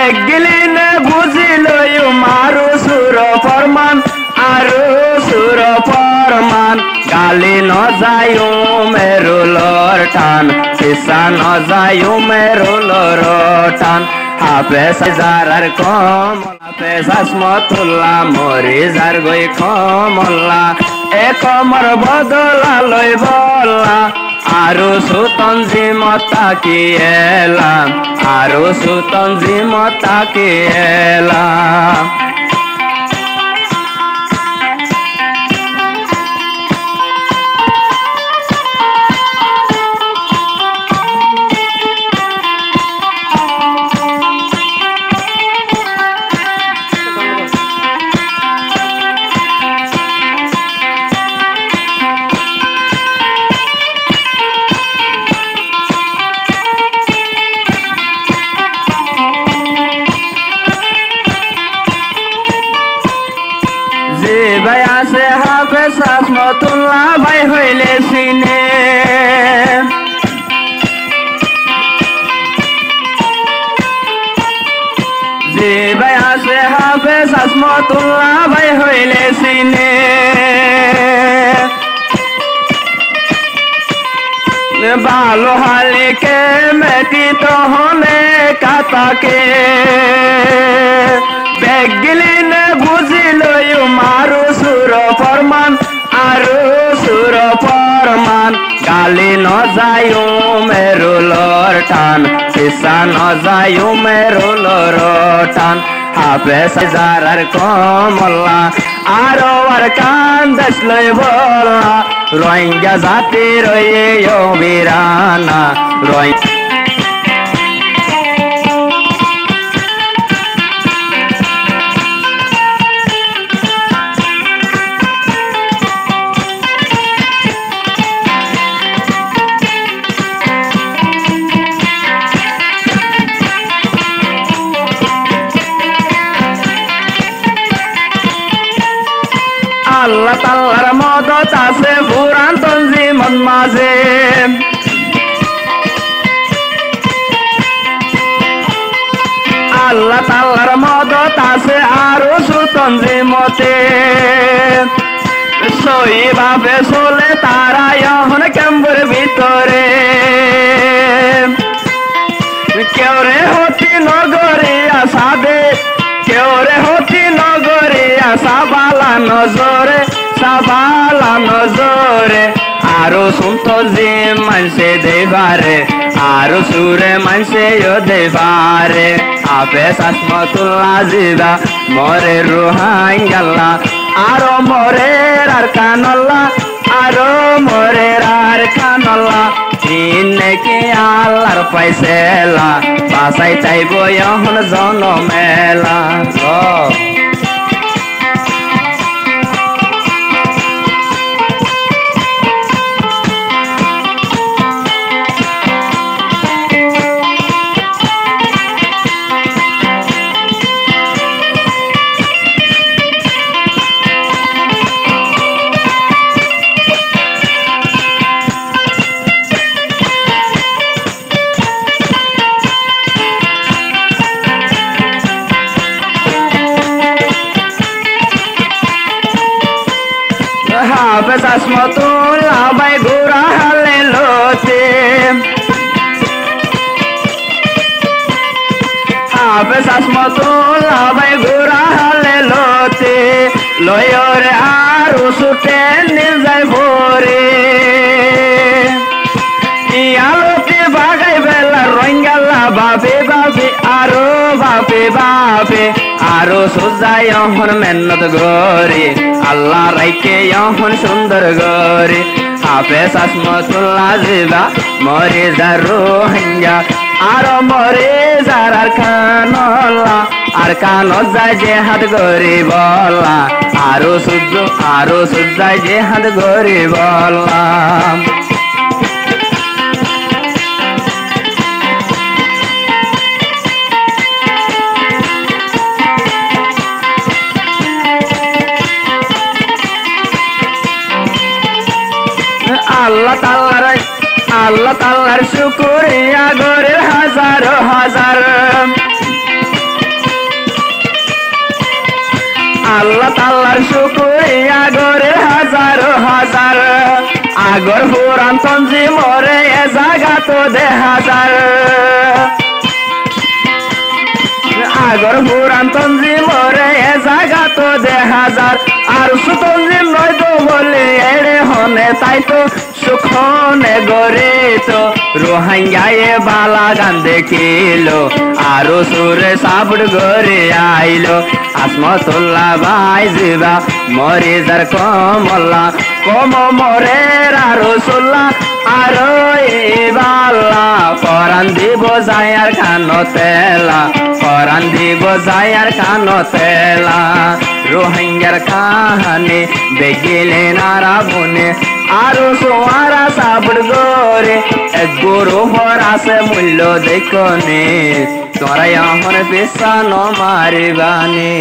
বেগিলিনে বুঝিলই মারু সুর ফরমান আরো সুর ফরমান গালি ন যায়ু মেরুলর টান পিসা ন যায়ু মেরুলর টান হাফেজ জারার হাফেজ আসমতুল্লাহ মরিজার গই কমল্লা এ কমর বদলা লই বল্লা আরো সুতঞ্জিমতা কি এলাম আরো সুতঞ্জিমতা কি এলাম ভাই আছে হাফেজ আসমতুল্লাহ ভাই হইলে সিনে যে ভাই আছে হাফেজ আসমতুল্লাহ ভাই হইলে সিনে ভালো হালিকে মেটিত হলে কাতাকে বেগিলিনে বুঝিলই মারু সুর ফরমান আরো সুর ফরমান গালি ন যায়ু মেরুলর টান পিসা ন যায়ু মেরুলর টান হাফেজ জারার কমল্লা আরো আর কান দেশ লই বলা রোহিঙ্গা জাতি রয়ে বিরানা রোহিঙ্গা আল্লাহ তাআলার মদত আছে পুরান তঞ্জিমত মাঝে আল্লাহ তাআলার মদত আছে আরো সুতঞ্জিমতে সইভাবে চলে তারা এখন ক্যাম্পের ভিতরে কেউ রে হতি নগরিয়া সাদে কেউ রে হতি নগরিয়া সাবালা নজরে আরো শুনতো যে মানসে দেবারে আরো সুরে মানসে দেবারে হাফেজ আসমতুল্লাহ জিদা মরে রোহিঙ্গা আরো মরে আর কানল্লা আরো মরে আর কানল্লা ইন্নেকে আল্লাহর পাইছেলা বাসাই চাইব এখন জনমেলা হাফেজ আসমতুল্লাহ ভাই গোরা হালে লোতে হাফেজ আসমতুল্লাহ ভাই গোরা হালে লোতে লয়রে আরো ছুটে নিজাই ভরে আলোতে বাগাই বেলা রোহিঙ্গা বাপে বাপে আরো বাপে বাপে আরো সোজাই এখন মেহনত গরে আল্লাহ রাইকে এখন সুন্দর গরে হাফেজ আসমতুল্লাহ জিবা মরে যা রোহিঙ্গা আরো মরে যার আর কানল্লা আর কান যায় যে হাত গরি বলা আরো সূর্যায় যে হাত গরি বলা আল্লাহ তাআলার শুকরিয়া গরে হাজার হাজার আল্লাহ তাল্লার শুকুরিয়া গরে হাজারো হাজার আগর পুরান তঞ্জি মরে এ জাগা তো দে হাজার আগর পুরান তঞ্জি মরে এ জাগা তো দে হাজার আর সুতঞ্জি নয় তো বলে এড়ে হনে তাই তো সুখনে গরে তো রোহাঙ্গায়ে বালা গান দেখিলো আরো সুরে সাবড় গরে আইলো আসমতুল্লাহ ভাই জিবা মরে যার কমল্লা কম মরে আরো সোল্লা আরো এবাল্লা পরান দিব যায়ার কানো তেলা পরান দিব যায়ার কানো তেলা রোহিঙ্গার কাহানি বেগিলে নারা বনে আরো সোয়ারা সাবড় গরে এক গরু হর আছে মূল্য দেখনে তোরা এখন পেশা ন মারিবানে।